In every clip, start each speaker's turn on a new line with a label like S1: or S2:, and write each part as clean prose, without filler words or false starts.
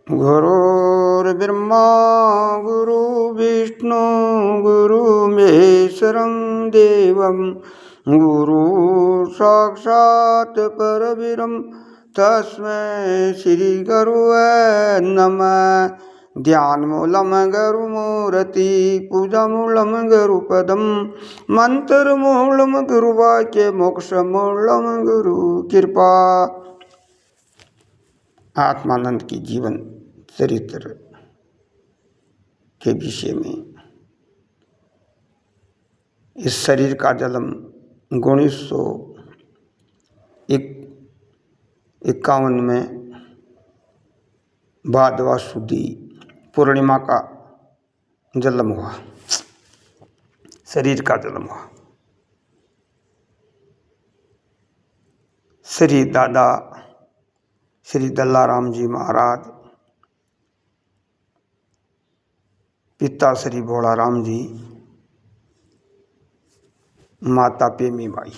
S1: गुरुर्ब्रह्मा गुरुर्विष्णु गुरुर्महेश्वरं देवं गुरु साक्षात् परब्रह्म तस्मै श्री गुरुवे नमः। ध्यानमूलं गुरुमूर्ति पूजामूलं गुरुपदं मंत्रमूलं गुरुवाक्य मोक्षमूलं गुरु कृपा। आत्मानंद की जीवन चरित्र के विषय में इस शरीर का जन्म 1951 में भादवा शुद्धि पूर्णिमा का जन्म हुआ। शरीर का जन्म हुआ। श्री दादा श्री दल्लाराम जी महाराज, पिता श्री भोलाराम जी, माता पेमी बाई।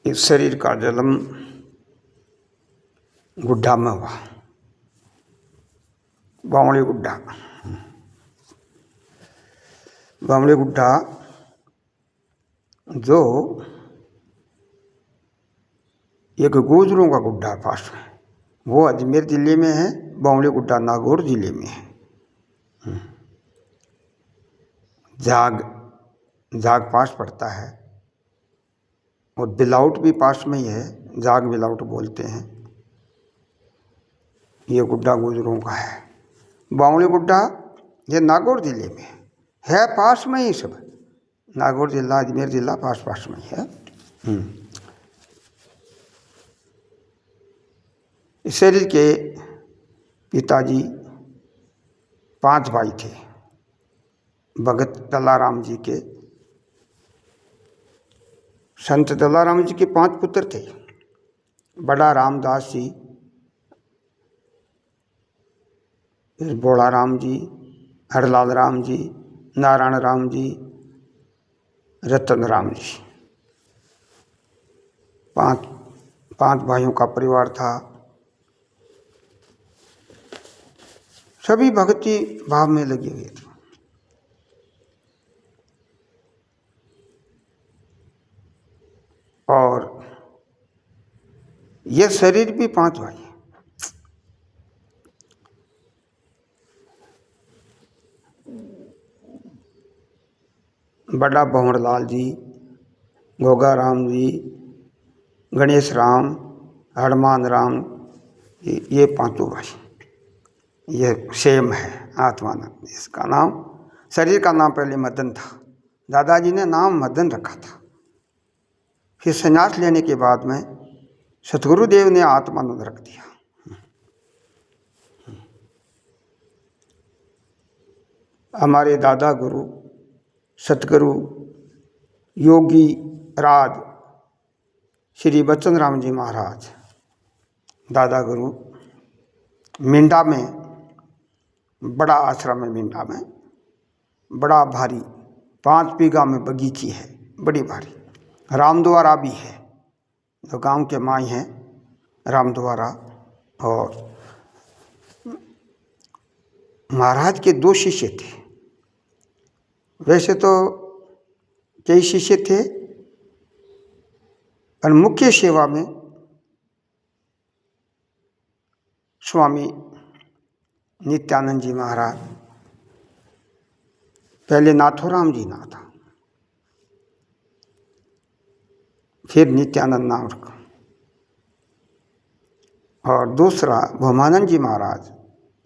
S1: इस शरीर का जन्म गुड्ढा में हुआ, बावली गुड्ढा। बावली गुड्ढा जो एक गुजरों का गुड्ढा पास में, वो अजमेर जिले में है। बावली गुड्ढा नागौर जिले में है। जाग पास पड़ता है और बिलाउट भी पास में ही है। जाग बिलाउट बोलते हैं। ये गुड्ढा गुजरों का है। बावली गुड्ढा ये नागौर जिले में है, पास में ही सब। नागौर जिला अजमेर जिला पास में ही है। इस शरीर के पिताजी 5 भाई थे। भगत दल्लाराम जी के, संत दल्लाराम जी के 5 पुत्र थे। बड़ा रामदास जी, फिर भोला राम जी, हरलाल राम जी, नारायण राम जी, रतन राम जी। 5 भाइयों का परिवार था। सभी भक्ति भाव में लगे हुए थे। और यह शरीर भी 5 भाई है। बड़ा भंवरलाल जी, गोगा राम जी, गणेश राम, हनुमान राम, ये 5 भाई। ये सेम है आत्मानंद। इसका नाम, शरीर का नाम पहले मदन था। दादाजी ने नाम मदन रखा था। फिर संन्यास लेने के बाद में सतगुरुदेव ने आत्मानंद रख दिया। हमारे दादा गुरु सतगुरु योगी राज श्री बच्चन राम जी महाराज, दादा गुरु मिंडा में, बड़ा आश्रम है मिंडा में, बड़ा भारी 5 बीघा में बगीची है, बड़ी भारी। रामद्वारा भी है, जो गांव के माई हैं रामद्वारा। और महाराज के 2 शिष्य थे। वैसे तो कई शिष्य थे, पर मुख्य सेवा में स्वामी नित्यानंद जी महाराज, पहले नाथोराम जी नाम था, फिर नित्यानंद नाम रखा। और दूसरा भोमानंद जी महाराज,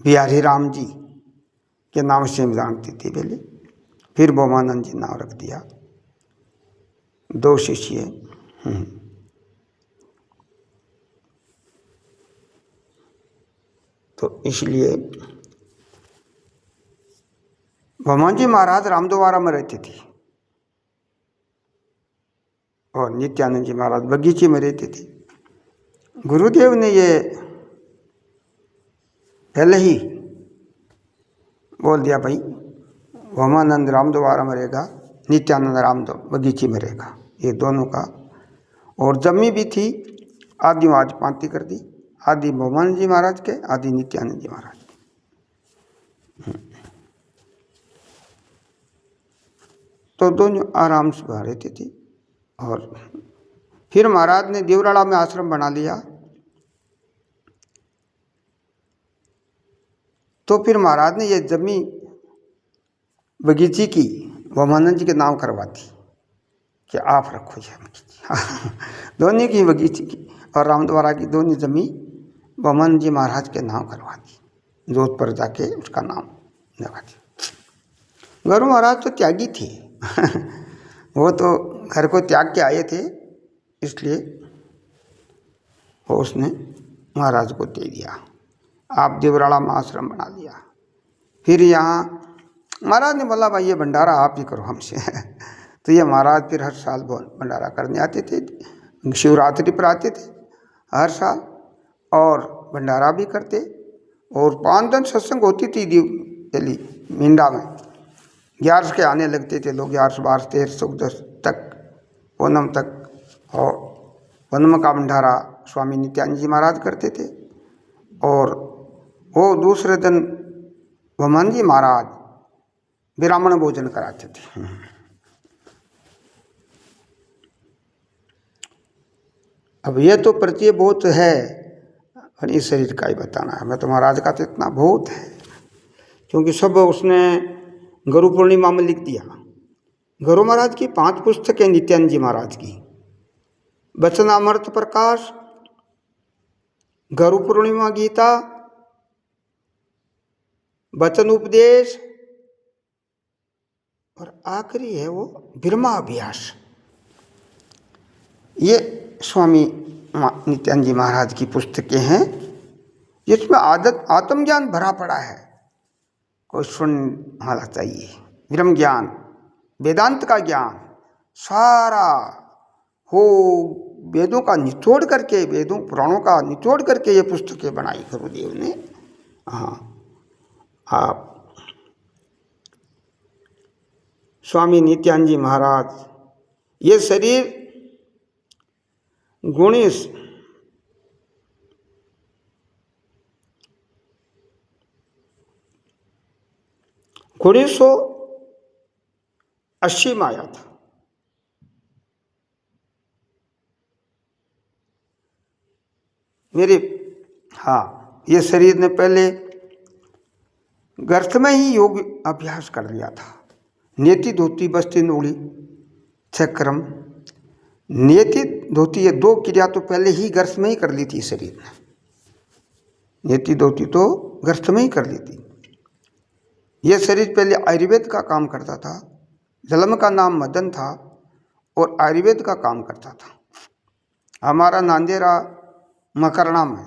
S1: बिहारी राम जी के नाम से हम जानते थे पहले, फिर भोमानंद जी नाम रख दिया। 2 शिष्य। तो इसलिए भगवान जी महाराज रामद्वारा में रहते थे और नित्यानंद जी महाराज बगीचे में रहते थे। गुरुदेव ने ये पहले ही बोल दिया, भाई वमानंद राम द्वारा मरेगा, नित्यानंद राम बगीची मरेगा, ये दोनों का। और जमी भी थी, आदि आज पांति कर दी, आदि भवानंद जी महाराज के, आदि नित्यानंद जी महाराज के। तो दोनों आराम से वहाँ रहते थे। और फिर महाराज ने देवराड़ा में आश्रम बना लिया। तो फिर महाराज ने ये जमी बगीची की वमानंद जी के नाम करवा दी कि आप रखो ये बगीची। दोनों की बगीची की और रामद्वारा की दोनों जमी वमानंद जी महाराज के नाम करवा दी, जोधपुर जाके उसका नाम लगा दिया। गुरु महाराज तो त्यागी थे। वो तो घर को त्याग के आए थे, इसलिए वो उसने महाराज को दे दिया। आप देवराड़ा में आश्रम बना लिया। फिर यहाँ महाराज ने बोला भाई ये भंडारा आप ही करो हमसे। तो ये महाराज फिर हर साल भंडारा करने आते थे, शिवरात्रि पर आते थे हर साल, और भंडारा भी करते। और 5 दिन सत्संग होती थी दिल्ली मिंडा में। 11 के आने लगते थे लोग, 11, 12, 13, 14 तक, पूनम तक। और पूनम का भंडारा स्वामी नित्यानंद जी महाराज करते थे। और वो दूसरे दिन वमानंद जी महाराज ब्राह्मण भोजन कराते थे। अब ये तो परिचय बहुत है, और इस शरीर का ही बताना है। मैं तो महाराज का तो इतना बहुत है, क्योंकि सब उसने गुरु पूर्णिमा में लिख दिया। गुरु महाराज की 5 पुस्तकें नित्यानंद जी महाराज की, वचनामृत प्रकाश, गुरु पूर्णिमा गीता, वचन उपदेश, और आखिरी है वो ब्रह्मा अभ्यास। ये स्वामी नित्यानंद जी महाराज की पुस्तकें हैं, जिसमें आत्मज्ञान भरा पड़ा है। कोई सुनने वाला चाहिए। ब्रह्म ज्ञान, वेदांत का ज्ञान सारा हो, वेदों का निचोड़ करके, वेदों पुराणों का निचोड़ करके ये पुस्तकें बनाई गुरुदेव ने। हाँ, आप स्वामी नित्यानंद जी महाराज, ये शरीर गुणेश उन्नीस सौ 80 में आया था। मेरे, हाँ, ये शरीर ने पहले गर्थ में ही योग अभ्यास कर लिया था। नेति धोती बस्ती नोड़ी चक्रम, नेति धोती, ये 2 क्रिया तो पहले ही गर्थ में ही कर ली थी शरीर ने। नेति धोती तो गर्थ में ही कर ली थी। यह शरीर पहले आयुर्वेद का काम करता था। जन्म का नाम मदन था और आयुर्वेद का काम करता था। हमारा नांदेरा मकरना में,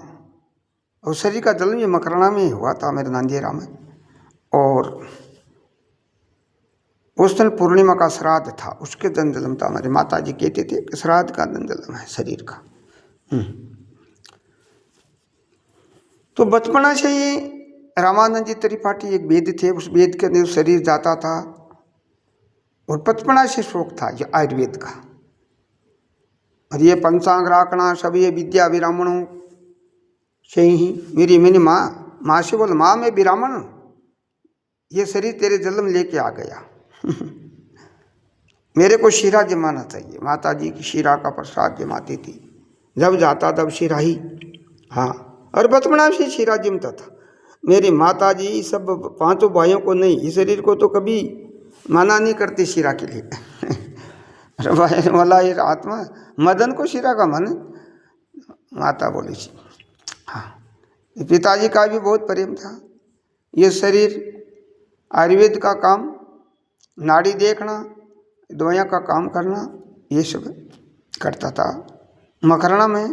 S1: और शरीर का जन्म ये मकरना में ही हुआ था, मेरे नांदेरा में। और उस दिन पूर्णिमा का श्राद्ध था, उसके दिन जन्म था। हमारे माता जी कहते थे कि श्राद्ध का दिन जन्म है शरीर का। तो बचपना से ही रामानंद जी त्रिपाठी एक वेद थे, उस वेद के अंदर शरीर जाता था। और बचपना से शौक था ये आयुर्वेद का। और ये पंचांग राखना सब ये विद्या ब्राह्मणों से ही। मेरी माँ से बोल, माँ मैं ब्राह्मण हूँ, ये शरीर तेरे जन्म लेके आ गया। मेरे को शीरा जमाना चाहिए। माता जी की शीरा का प्रसाद जमाती थी, जब जाता तब शीरा ही। हाँ, और बचपना से शीरा जमता था। मेरी माता जी सब 5 भाइयों को नहीं, इस शरीर को तो कभी मना नहीं करती शीरा के लिए। वाला ये आत्मा मदन को शीरा का मन, माता बोली थी। हाँ, पिताजी का भी बहुत प्रेम था। ये शरीर आयुर्वेद का काम, नाड़ी देखना, दवाइयाँ का काम करना, ये सब करता था। मकराना में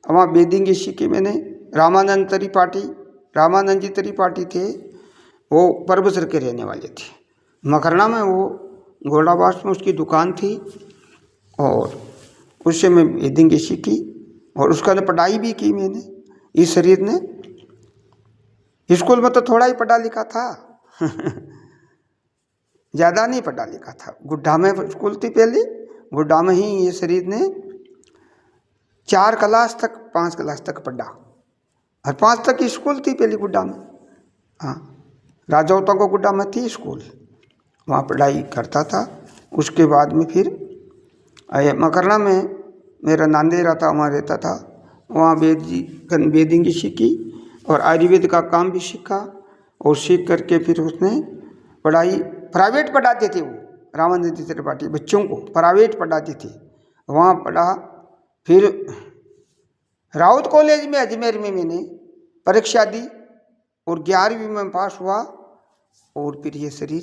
S1: वहाँ बेदिंग सीखी मैंने। रामानंद जी त्रिपाठी थे, वो परबसर के रहने वाले थे। मकराना में वो घोड़ाबास में उसकी दुकान थी, और उससे मैं बेदिंग सीखी, और उसका पढ़ाई भी की मैंने। इस शरीर ने स्कूल में तो थोड़ा ही पढ़ा लिखा था। ज़्यादा नहीं पढ़ा लिखा था। गुड्डा में स्कूल थी पहले, गुड्डा में ही ये शरीर ने 4 क्लास तक 5 क्लास तक पढ़ा, और 5 तक की स्कूल थी पहले गुड्डा में। हाँ, राजौतों को गुड्डा में थी स्कूल, वहाँ पढ़ाई करता था। उसके बाद में फिर मकरना में मेरा नांदेरा था, वहाँ रहता था, वहाँ वेदिंग सीखी और आयुर्वेद का काम भी सीखा। और सीख करके फिर उसने पढ़ाई प्राइवेट पढ़ाते थे, वो रामानंद त्रिपाठी बच्चों को प्राइवेट पढ़ाते थे, वहाँ पढ़ा। फिर राउत कॉलेज में अजमेर में मैंने परीक्षा दी और 11वीं में पास हुआ। और फिर ये शरीर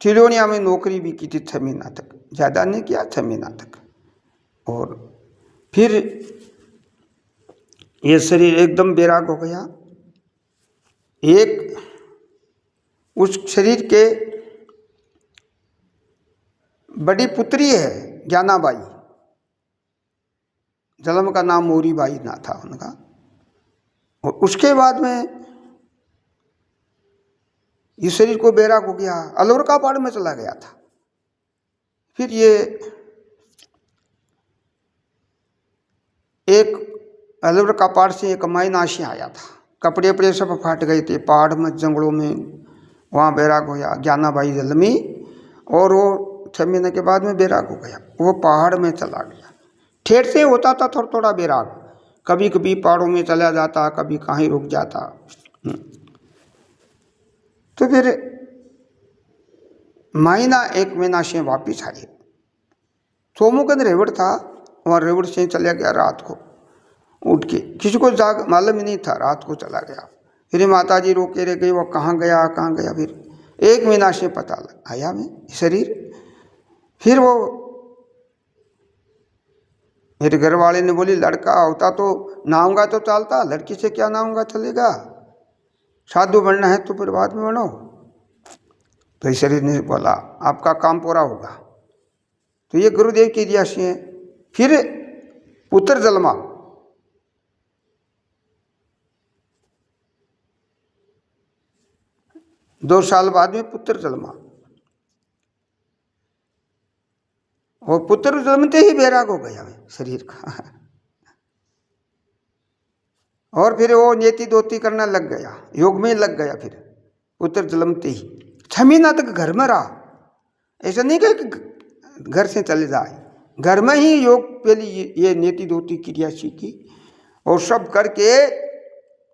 S1: चिलोनिया में नौकरी भी की थी 6 महीना तक, ज़्यादा नहीं किया, 6 महीना तक। और फिर ये शरीर एकदम बेराग हो गया। एक उस शरीर के बड़ी पुत्री है ज्ञानाबाई, जन्म का नाम मोरीबाई ना था उनका। और उसके बाद में ये शरीर को बैराग हो गया, अलवर पहाड़ में चला गया था। फिर ये एक अलवर का पहाड़ से एक मायनाशी आया था, कपड़े वपड़े सब फाट गए थे पहाड़ में, जंगलों में, वहाँ बैराग होया ज्ञानाबाई जलमी। और वो 6 महीने के बाद में बैराग हो गया, वो पहाड़ में चला गया। ठेठ से होता था थोड़ा थोड़ा बैराग, कभी कभी पहाड़ों में चला जाता, कभी कहीं रुक जाता। तो फिर महीना 1 महीना से वापिस आए। सोमूकंद रेवड़ था, वहाँ रेवड़ से चला गया रात को उठ के, किसी को जाग मालूम ही नहीं था, रात को चला गया। फिर माता जी रोके रह गई, वो कहाँ गया कहाँ गया। फिर 1 महीना से पता लग आया में शरीर। फिर वो मेरे घर वाले ने बोली लड़का होता तो नहाऊंगा तो चलता, लड़की से क्या नहाऊंगा चलेगा, साधु बनना है तो फिर बाद में बनो। तो इस शरीर ने बोला आपका काम पूरा होगा। तो ये गुरुदेव की दिया से है। फिर पुत्र जन्मा, दो साल बाद में पुत्र जन्मा, और पुत्र जन्मते ही बैराग हो गया शरीर का। और फिर वो नेति दोती करना लग गया, योग में लग गया। फिर पुत्र जन्मते ही 6 महीना तक घर में रहा। ऐसा नहीं कि घर से चले जाए, घर में ही योग पहले ये नेति दोती क्रिया सीखी और सब करके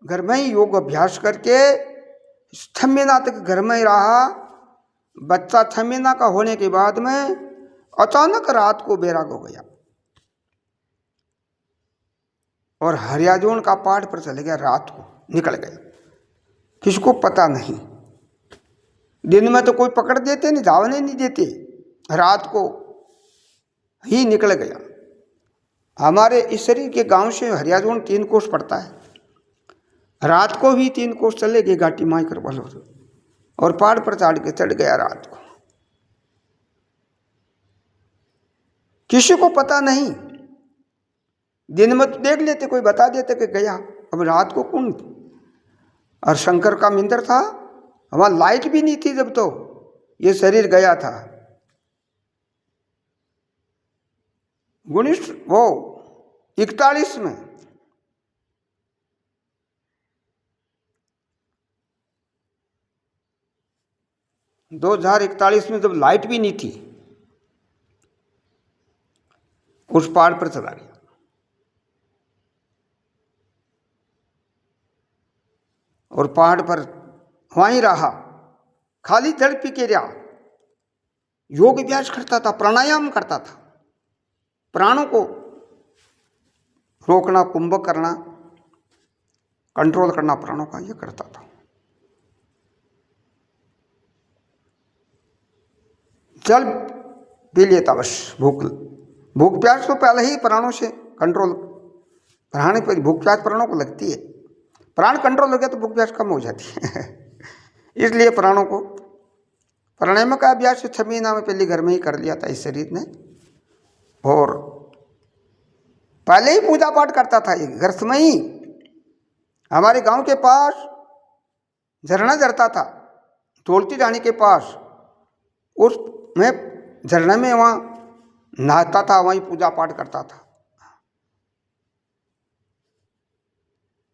S1: घर में ही योग अभ्यास करके 6 महीना तक घर में ही रहा। बच्चा 6 महीना का होने के बाद में अचानक रात को बैराग हो गया और हरियाजोन का पहाड़ पर चले गया, रात को निकल गया, किसको पता नहीं। दिन में तो कोई पकड़ देते नहीं, धावने नहीं देते, रात को ही निकल गया। हमारे इस शरीर के गांव से हरियाजोन 3 कोस पड़ता है, रात को भी 3 कोस चले गए घाटी माई कर बोलो, और पहाड़ पर चढ़ गया रात को, किसी को पता नहीं। दिन में तो देख लेते, कोई बता देते कि गया, अब रात को कौन। और शंकर का मंदिर था, वहाँ लाइट भी नहीं थी जब तो ये शरीर गया था। 1941 में 2041 में जब लाइट भी नहीं थी, उस पहाड़ पर चला गया। और पहाड़ पर वहीं रहा, खाली जल पी के रहा, योग अभ्यास करता था, प्राणायाम करता था, प्राणों को रोकना, कुंभक करना, कंट्रोल करना प्राणों का, ये करता था। जल पी लेता बस, भूख प्यास तो पहले ही प्राणों से कंट्रोल, प्राण पर भूख प्यास प्राणों को लगती है, प्राण कंट्रोल हो गया तो भूख प्यास कम हो जाती है। इसलिए प्राणों को प्राणायाम का अभ्यास 6 महीना में पहले घर में ही कर लिया था इस शरीर ने। और पहले ही पूजा पाठ करता था, ये घर में ही। हमारे गांव के पास झरना झरता था, टोलती रानी के पास, उस मैं झरने में वहाँ नहाता था, वहीं पूजा पाठ करता था।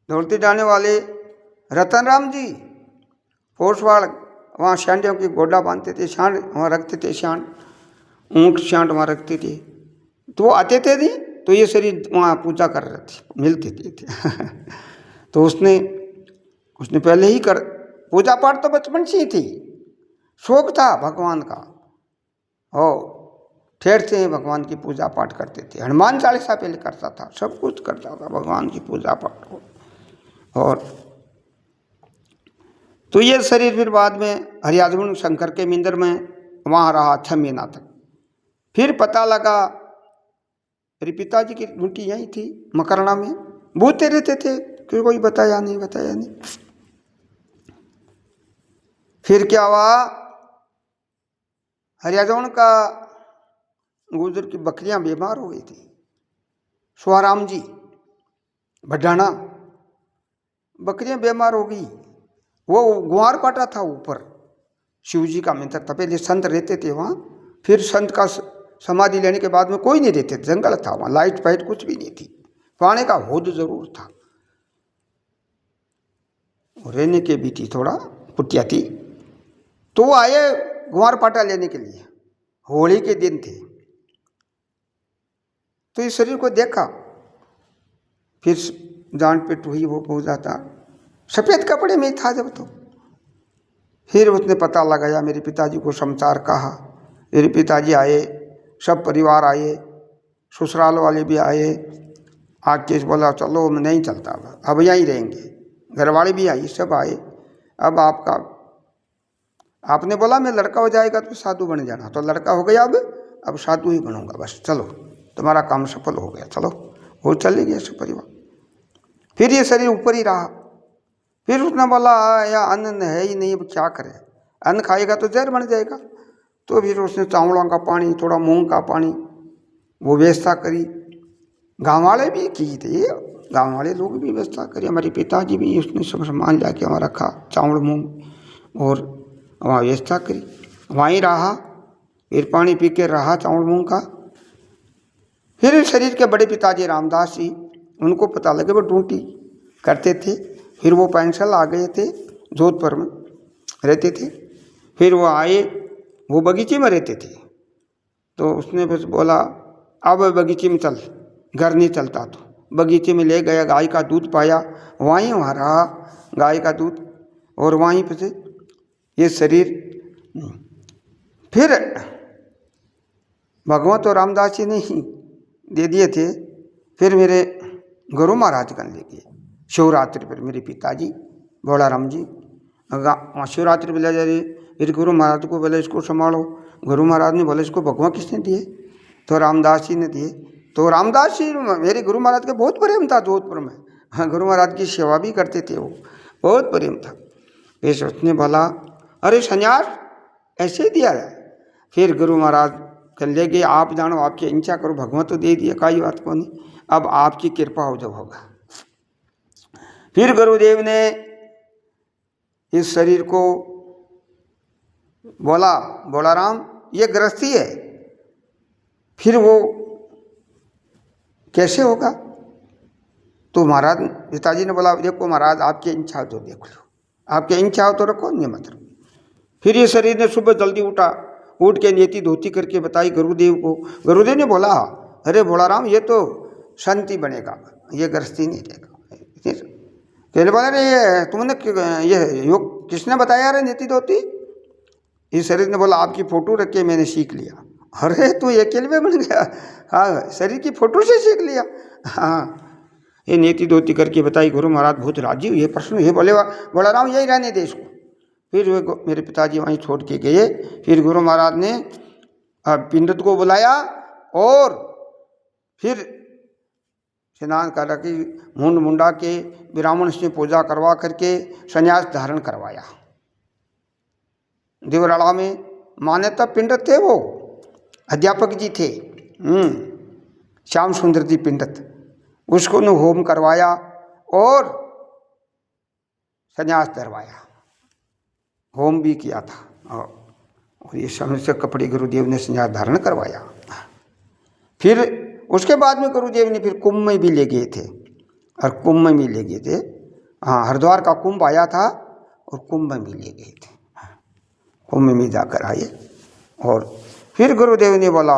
S1: दौड़ते जाने वाले रतन राम जी पोसवाड़ वहाँ सांडियों की गोडा बांधते थे, सांड वहाँ रखते थे, सांड ऊँट सांड वहाँ रखते थे। तो वो आते थे नहीं तो ये शरीर वहाँ पूजा कर रहे थे, मिलते थे। तो उसने पहले ही कर पूजा पाठ तो बचपन से ही थी, शौक था भगवान का। और ठेर से भगवान की पूजा पाठ करते थे। हनुमान चालीसा पहले करता था, सब कुछ करता था भगवान की पूजा पाठ को। और तो ये शरीर फिर बाद में हरियाजमन शंकर के मंदिर में वहाँ रहा 6 महीना तक। फिर पता लगा मेरे पिताजी की ड्यूटी यहीं थी मकरना में, बूते रहते थे कि कोई बताया नहीं। फिर क्या हुआ, हरियाजमन का गुजर की बकरियां बीमार हो गई थी। स्वाराम जी भडाना बकरियां बीमार हो गई। वो गुआर पाटा था ऊपर, शिव जी का मंदिर था, पहले संत रहते थे वहाँ। फिर संत का समाधि लेने के बाद में कोई नहीं रहते, जंगल था वहाँ, लाइट फाइट कुछ भी नहीं थी, पानी का हौद जरूर था, रहने के भी थी, थोड़ा कुटिया थी। तो वो आए गुआर पाटा लेने के लिए, होली के दिन थे। तो इस शरीर को देखा, फिर जान पेट हुई, वो पूजा था, सफ़ेद कपड़े में था जब। तो फिर उसने पता लगाया, मेरे पिताजी को समाचार कहा, मेरे पिताजी आए, सब परिवार आए, ससुराल वाले भी आए। आके बोला चलो मैं नहीं चलता, अब यहीं रहेंगे। घरवाले भी आई, सब आए। अब आपने बोला मैं लड़का हो जाएगा तो साधु बन जाना, तो लड़का हो गया, अब साधु ही बनूंगा, बस चलो तुम्हारा काम सफल हो गया, चलो। वो चले गए सब परिवार। फिर ये शरीर ऊपर ही रहा। फिर उसने बोला या अन्न है ही नहीं, अब क्या करे, अन्न खाएगा तो जहर बन जाएगा। तो फिर उसने चावलों का पानी, थोड़ा मूंग का पानी, वो व्यवस्था करी। गाँव वाले भी की थे, गाँव वाले लोग भी व्यवस्था करी, हमारे पिताजी भी उसने सब सामान ला के वहाँ रखा, चावल मूंग, और वहाँ व्यवस्था करी, वहीं रहा। फिर पानी पी के रहा चावल मूंग का। फिर शरीर के बड़े पिताजी रामदास जी, उनको पता लगे, वो ड्यूटी करते थे। फिर वो पेंशन आ गए थे, जोधपुर में रहते थे। फिर वो आए, वो बगीचे में रहते थे। तो उसने बस बोला अब बगीचे में चल, घर नहीं चलता। तो बगीचे में ले गया, गाय का दूध पाया, वहीं वहाँ रहा गाय का दूध, और वहीं पे से ये शरीर। फिर भगवत तो रामदास जी ने ही दे दिए थे। फिर मेरे गुरु महाराज कर ले गए शिवरात्रि पर, मेरे पिताजी बोलाराम जी शिवरात्रि पर ले जा रहे। फिर गुरु महाराज को बोले इसको संभालो, गुरु महाराज ने बोले इसको भगवान किसने दिए, तो रामदास जी ने दिए। तो रामदास जी मेरे गुरु महाराज के बहुत प्रेम था जोधपुर में। हाँ, गुरु महाराज की सेवा भी करते थे, वो बहुत प्रेम था। फिर उसने बोला अरे संन्यास ऐसे दिया है। फिर गुरु महाराज कर ले गए, आप जानो, आपकी इच्छा करो, भगवान तो दे दिया, कोई बात को नहीं, अब आपकी कृपा हो जब होगा। फिर गुरुदेव ने इस शरीर को बोला राम ये गृहस्थी है, फिर वो कैसे होगा। तो महाराज पिताजी ने बोला देखो महाराज आपकी इच्छा हो तो देख लो, आपकी इच्छा हो तो रखो, नहीं मत रखो। फिर ये शरीर ने सुबह जल्दी उठ के नेति धोती करके बताई गुरुदेव को। गुरुदेव ने बोला अरे बोलाराम ये तो शांति बनेगा, ये गृहस्थी नहीं रहेगा। कहने बोला अरे ये तुमने ये योग किसने बताया रे नेति धोती। इस शरीर ने बोला आपकी फोटो रख के मैंने सीख लिया। अरे तू ये अकेले बन गया, हाँ शरीर की फोटो से सीख लिया। हाँ ये नेति धोती करके बताई। गुरु महाराज बहुत राजी हुए, प्रश्न हुए, बोले बोलाराम यही रहने दे इसको। फिर वे मेरे पिताजी वहीं छोड़ के गए। फिर गुरु महाराज ने पंडित को बुलाया और फिर स्नान करा के मुंड मुंडा के ब्राह्मण से पूजा करवा करके संन्यास धारण करवाया। देवराड़ा में मान्यता पंडित थे, वो अध्यापक जी थे, श्याम सुंदर जी पंडित, उसको ने होम करवाया और संन्यास धरवाया। होम भी किया था और ये समय से कपड़े गुरुदेव ने संन्यास धारण करवाया। फिर उसके बाद में गुरुदेव ने फिर कुंभ में भी ले गए थे और कुंभ में भी ले गए थे। हाँ, हरिद्वार का कुंभ आया था और कुंभ में भी ले गए थे। कुंभ में जाकर आए और फिर गुरुदेव ने बोला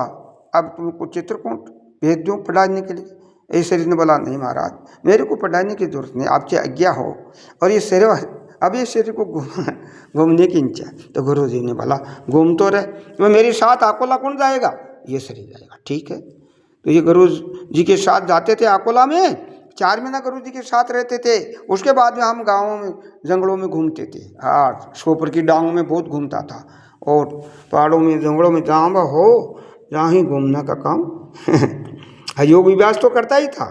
S1: अब तुमको चित्रकूट भेज दूँ पढ़ाने के लिए। इस शरीर ने बोला नहीं महाराज, मेरे को पढ़ाने की जरूरत नहीं, आपकी आज्ञा हो। और ये शरीर अब ये शरीर को घूमने की इच्छा। तो गुरुदेव ने बोला घूम तो रहे, तो मेरे साथ अकोला कौन जाएगा? ये शरीर जाएगा। ठीक है। तो ये गुरु जी के साथ जाते थे अकोला में, 4 महीना गुरु जी के साथ रहते थे। उसके बाद में हम गाँवों में जंगलों में घूमते थे। हाँ, सोपर की डांगों में बहुत घूमता था और पहाड़ों में जंगलों में जहाँ हो जहाँ ही घूमना का काम योग विव्यास तो करता ही था।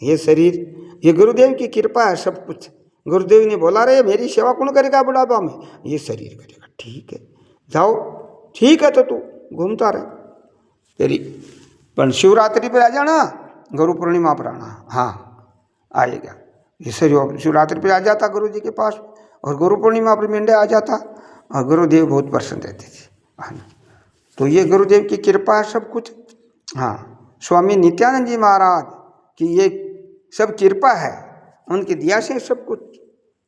S1: ये शरीर ये गुरुदेव की कृपा है सब कुछ। गुरुदेव ने बोला रे मेरी सेवा कौन करेगा बुढ़ापा में? ये शरीर करेगा। ठीक है जाओ, ठीक है तो तू घूमता रहे तेरी, पर शिवरात्रि पर आ जाना, गुरु पूर्णिमा पर आना। हाँ आएगा। ये शरीर शिवरात्रि पर आ जाता गुरु जी के पास और गुरु पूर्णिमा पर मेंढे आ जाता और गुरुदेव बहुत प्रसन्न रहते थे। तो ये गुरुदेव की कृपा है सब कुछ। हाँ, स्वामी नित्यानंद जी महाराज की ये सब कृपा है, उनकी दया से सब कुछ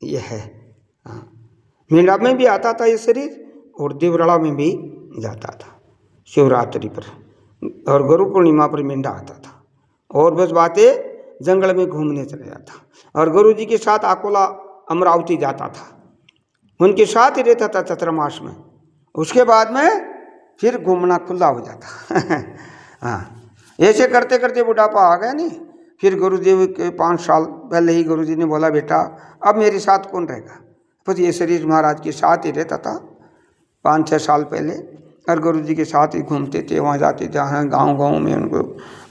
S1: ये है। हाँ, मेला में भी आता था ये शरीर और देवराड़ा में भी जाता था शिवरात्रि पर और गुरु पूर्णिमा पर मेंढा आता था और बस बातें जंगल में घूमने चले जाता और गुरु जी के साथ अकोला अमरावती जाता था, उनके साथ ही रहता था चतुर्मास में। उसके बाद में फिर घूमना खुला हो जाता। हाँ, ऐसे करते करते बुढ़ापा आ गया नहीं। फिर गुरुदेव के 5 साल पहले ही गुरुजी ने बोला बेटा अब मेरे साथ कौन रहेगा? बस ये शरीर महाराज के साथ ही रहता था 5-6 साल पहले और गुरुजी के साथ ही घूमते थे, वहाँ जाते थे, हाँ गाँव में उनको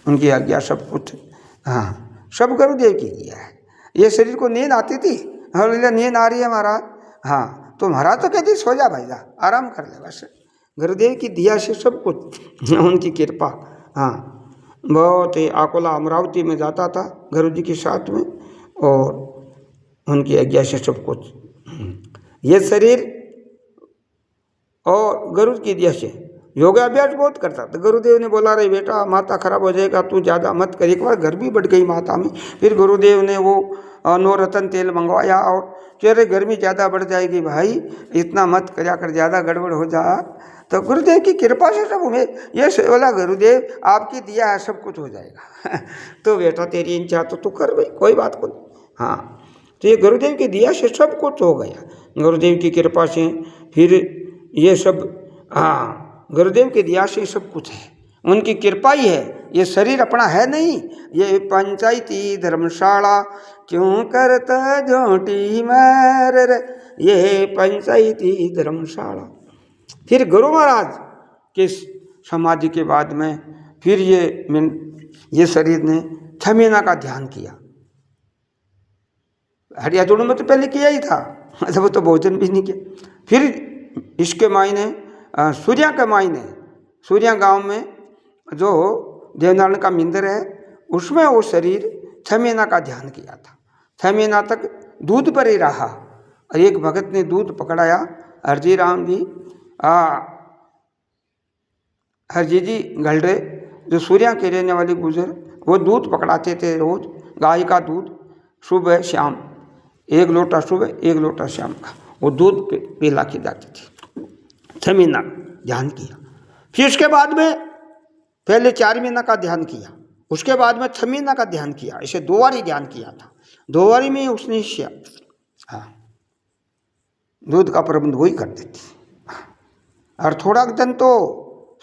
S1: उनकी आज्ञा सब कुछ। हाँ, सब गुरुदेव की किया है। ये शरीर को नींद आती थी, हाँ नींद आ रही है महाराज, हाँ तो महाराज तो कहती सो जा भाई, जा आराम कर ले बस। गुरुदेव की दिया से सब कुछ, उनकी कृपा। हाँ, बहुत ही अकोला अमरावती में जाता था गुरु जी के साथ में और उनकी आज्ञा से सब कुछ। ये शरीर और गुरु की दिया से योगाभ्यास बहुत करता था। गुरुदेव ने बोला रे बेटा माता खराब हो जाएगा, तू ज़्यादा मत कर। एक बार घर भी बढ़ गई माता में, फिर गुरुदेव ने वो नवरत्न तेल मंगवाया और कह रहे गर्मी ज़्यादा बढ़ जाएगी भाई, इतना मत करा कर, ज़्यादा गड़बड़ हो जा। तो गुरुदेव की कृपा से सब हुए। ये बोला गुरुदेव आपकी दिया है सब कुछ हो जाएगा। तो बेटा तेरी इच्छा तो तू कर भाई, कोई बात को नहीं। हाँ, तो ये गुरुदेव की दिया से सब कुछ हो गया गुरुदेव की कृपा से। फिर ये सब हाँ गुरुदेव की दिया से सब कुछ है, उनकी कृपा ही है। ये शरीर अपना है नहीं। ये पंचायती धर्मशाला क्यों करता झोंटी मार रे, ये पंचायती धर्मशाला। फिर गुरु महाराज के समाधि के बाद में फिर ये शरीर ने 6 महीना का ध्यान किया। हरिया जोड़ में तो पहले किया ही था, मतलब तो भोजन भी नहीं किया। फिर इसके मायने सूर्या के मायने, सूर्या गांव में जो देवनारायण का मंदिर है उसमें वो शरीर 6 महीना का ध्यान किया था। 6 महीना तक दूध पर ही रहा और एक भगत ने दूध पकड़ाया, हरजी राम जी हरजी जी गलरे जो सूर्या के रहने वाले गुजर, वो दूध पकड़ाते थे रोज, गाय का दूध सुबह शाम, 1 लोटा सुबह 1 लोटा शाम का वो दूध पिला के जाती थी। 6 महीना ध्यान किया। फिर उसके बाद में पहले 4 महीना का ध्यान किया, उसके बाद में 6 महीना का ध्यान किया। इसे 2 बार ही ध्यान किया था। 2 बार में उसने हाँ दूध का प्रबंध वही कर देती। और थोड़ा दिन तो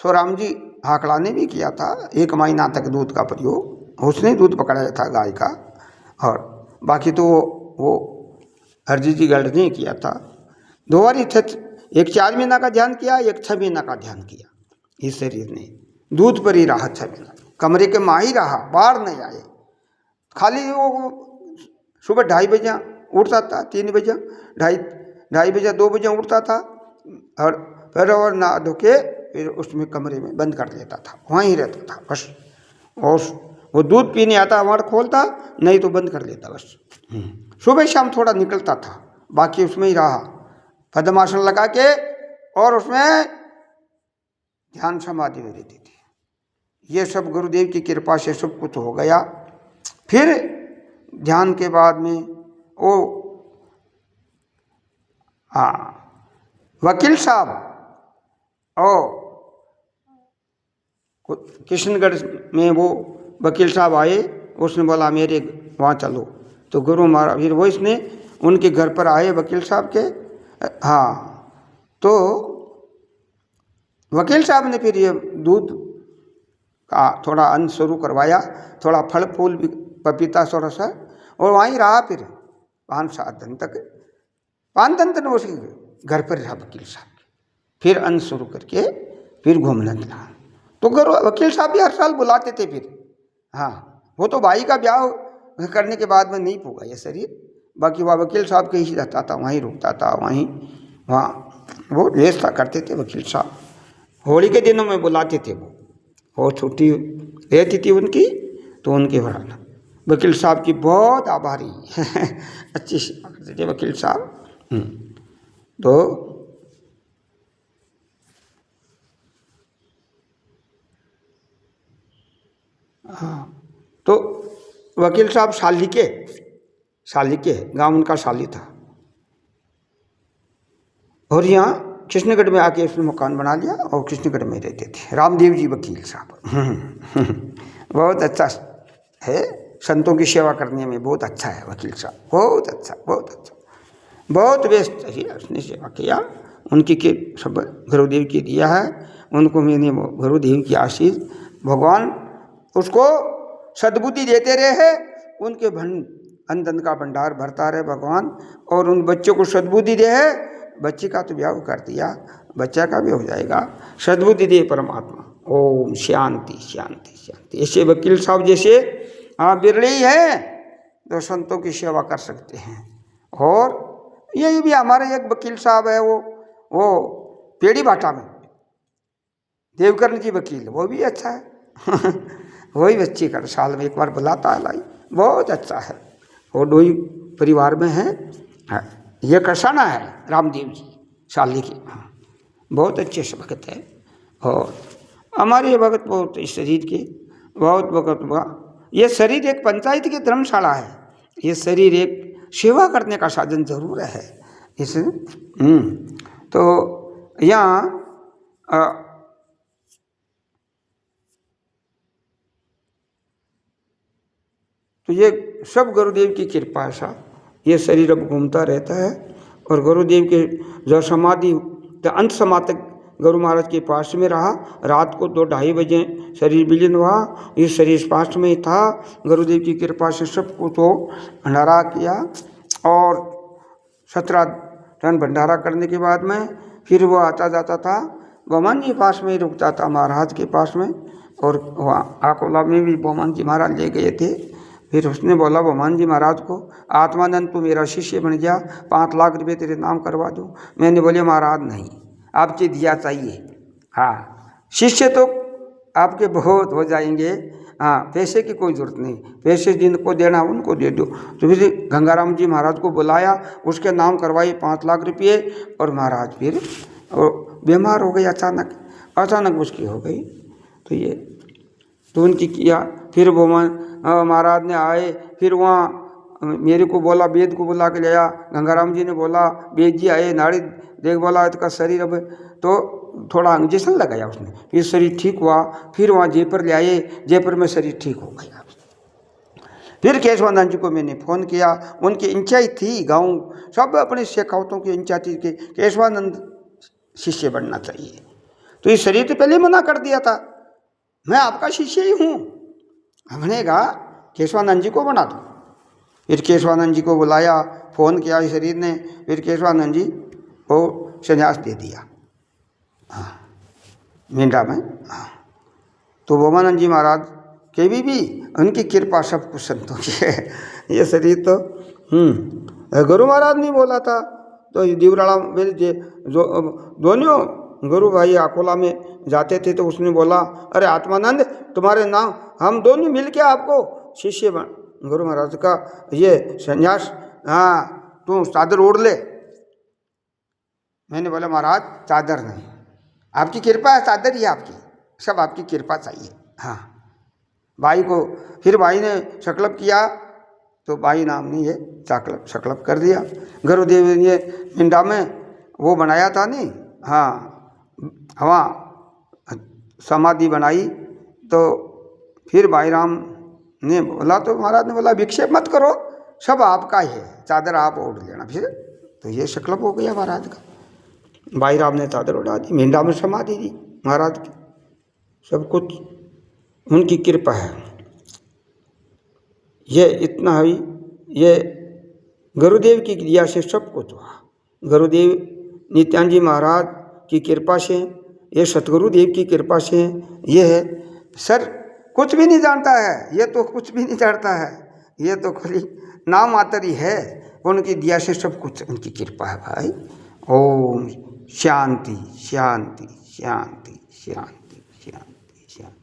S1: स्वराम जी हाकला ने भी किया था, 1 महीना तक दूध का प्रयोग उसने दूध पकड़ाया था गाय का, और बाकी तो वो हरजी जी गढ़ ने किया था। 2 बार ही थे, एक 4 महीना का ध्यान किया, एक 6 महीना का ध्यान किया। इस शरीर ने दूध पर ही रहा 6 महीना, कमरे के माँ ही रहा, बाहर नहीं आए। खाली वो सुबह 2:30 बजे उठता था, 3 बजे 2:30 बजे 2 बजे उठता था और फिर और नहा धो के फिर उसमें कमरे में बंद कर लेता था, वहीं रहता था बस। और वो दूध पीने आता वहाँ खोलता, नहीं तो बंद कर लेता बस। सुबह शाम थोड़ा निकलता था, बाकी उसमें ही रहा। पद्मासन लगा के और उसमें ध्यान समाधि में रहती थी। ये सब गुरुदेव की कृपा से सब कुछ हो गया। फिर ध्यान के बाद में वो वकील साहब और किशनगढ़ में वो वकील साहब आए, उसने बोला मेरे वहाँ चलो। तो गुरु महाराज फिर वो इसने उनके घर पर आए वकील साहब के। तो वकील साहब ने फिर ये दूध का थोड़ा अन्न शुरू करवाया, थोड़ा फल फूल भी, पपीता थोड़ा सा, और वहीं रहा फिर 5-7 दिन तक। 5 दिन तक उसके घर पर रहा वकील साहब। फिर अन्न शुरू करके फिर घूमने लगा। तो वकील साहब भी हर साल बुलाते थे फिर। वो तो भाई का ब्याह करने के बाद में नहीं पूगा ये शरीर, बाकी वह वकील साहब के ही रहता था, वहीं रुकता था, वहाँ वो व्यवस्था करते थे वकील साहब। होली के दिनों में बुलाते थे वो छुट्टी रहती थी उनकी, तो उनके बढ़ाना वकील साहब की बहुत आभारी अच्छी सेवा करते थे वकील साहब। तो वकील साहब शाली के गांव उनका शाली था, और यहाँ कृष्णगढ़ में आके उसने मकान बना लिया और कृष्णगढ़ में रहते थे। रामदेव जी वकील साहब बहुत अच्छा है, संतों की सेवा करने में बहुत अच्छा है वकील साहब, बहुत अच्छा बहुत व्यस्त है। उसने सेवा किया, उनकी के सब गुरुदेव की दिया है उनको मैंने, गुरुदेव की आशीष, भगवान उसको सद्बुद्धि देते रहे, उनके अंदन का भंडार भरता रहे भगवान, और उन बच्चों को सद्बुद्धि दे। बच्चे का तो ब्याह कर दिया, बच्चा का भी हो जाएगा, सद्बुद्धि दे परमात्मा। ओम शांति शांति शांति। ऐसे वकील साहब जैसे बिरले ही हैं जो संतों की सेवा कर सकते हैं। और यही भी हमारे एक वकील साहब है, वो पेड़ी भाटा में देवकर्ण जी वकील, वो भी अच्छा है वही बच्ची कर साल में एक बार बुलाता है लाई, बहुत अच्छा है। वो डोई परिवार में है, ये कसाना है रामदेव जी शाली की, बहुत अच्छे से भगत है। और हमारे ये भगत बहुत इस शरीर के बहुत भगत हुआ। ये शरीर एक पंचायत की धर्मशाला है, ये शरीर एक सेवा करने का साधन जरूर है इस। तो यहाँ तो ये सब गुरुदेव की कृपा सा ये शरीर अब घूमता रहता है। और गुरुदेव के जो समाधि अंत समाधि तक गुरु महाराज के पास में रहा। रात को 2-2:30 बजे शरीर विलीन हुआ, ये शरीर पास में ही था। गुरुदेव की कृपा से सब कुछ वो भंडारा किया, और 17 टन भंडारा करने के बाद में फिर वो आता जाता था, बोमन जी पास में ही रुकता था महाराज के पास में। और वहाँ आकोला में भी बोमन जी महाराज ले गए थे। फिर उसने बोला बोमन जी महाराज को, आत्मानंद तू मेरा शिष्य बन गया, 5 लाख रुपये तेरे नाम करवा दूँ। मैंने बोले महाराज नहीं, आपकी दिया चाहिए। शिष्य तो आपके बहुत हो जाएंगे, पैसे की कोई ज़रूरत नहीं, पैसे जिनको देना उनको दे दो। तो फिर गंगाराम जी महाराज को बुलाया, उसके नाम करवाए 5 लाख रुपये। और महाराज फिर बीमार हो गए, अचानक उसकी हो गई। तो उनकी किया। फिर वो महाराज ने आए, फिर वहाँ मेरे को बोला, वेद को बुला के ले आया। गंगाराम जी ने बोला वेद जी आए, नाड़ी देख बोला इसका शरीर अब, तो थोड़ा इंजेक्शन लगाया उसने, फिर शरीर ठीक हुआ। फिर वहाँ जयपुर ले आए, जयपुर में शरीर ठीक हो गया। फिर केशवानंद जी को मैंने फ़ोन किया, उनकी इच्छा थी, गाँव सब अपने शेखावतों की इच्छा थी कि केशवानंद शिष्य बनना चाहिए। तो इस शरीर तो पहले मना कर दिया था, मैं आपका शिष्य ही हूँ। हमने कहा केशवानंद जी को बना दो। फिर केशवानंद जी को बुलाया, फ़ोन किया इस शरीर ने, फिर केशवानंद जी को संन्यास दे दिया मिंडा में। तो बोमानंद जी महाराज के भी उनकी कृपा सब कुछ संतों की है। ये शरीर तो गुरु महाराज ने बोला था, तो दीवराड़ा में जो दोनों गुरु भाई अकोला में जाते थे, तो उसने बोला अरे आत्मानंद तुम्हारे नाम हम दोनों मिल के आपको शिष्य बन, गुरु महाराज का ये संन्यास, तू चादर ओढ़ ले। मैंने बोला महाराज चादर नहीं, आपकी कृपा है, चादर ही है आपकी, सब आपकी कृपा चाहिए। हाँ, भाई को फिर भाई ने संकल्प किया तो भाई नाम ने ये संकल्प कर दिया। गुरुदेव ने ये पिंडा में वो बनाया था नहीं, हाँ वहाँ समाधि बनाई। तो फिर भाई राम ने बोला, तो महाराज ने बोला विक्षेप मत करो, सब आपका ही है, चादर आप ओढ़ लेना। फिर तो ये संकल्प हो गया महाराज का। भाई राम ने चादर उड़ा दी, मिंडा में समाधि दी महाराज की। सब कुछ उनकी कृपा है। ये इतना ही, ये गुरुदेव की क्रिया से सब कुछ हुआ। गुरुदेव नित्यानंद जी महाराज की कृपा से, ये सतगुरुदेव की कृपा से ये है। सर कुछ भी नहीं जानता है, ये तो कुछ भी नहीं जानता है, ये तो खाली नाम मात्र ही है। उनकी दिया से सब कुछ उनकी कृपा है भाई। ओम शांति शांति शांति शांति शांति शांति।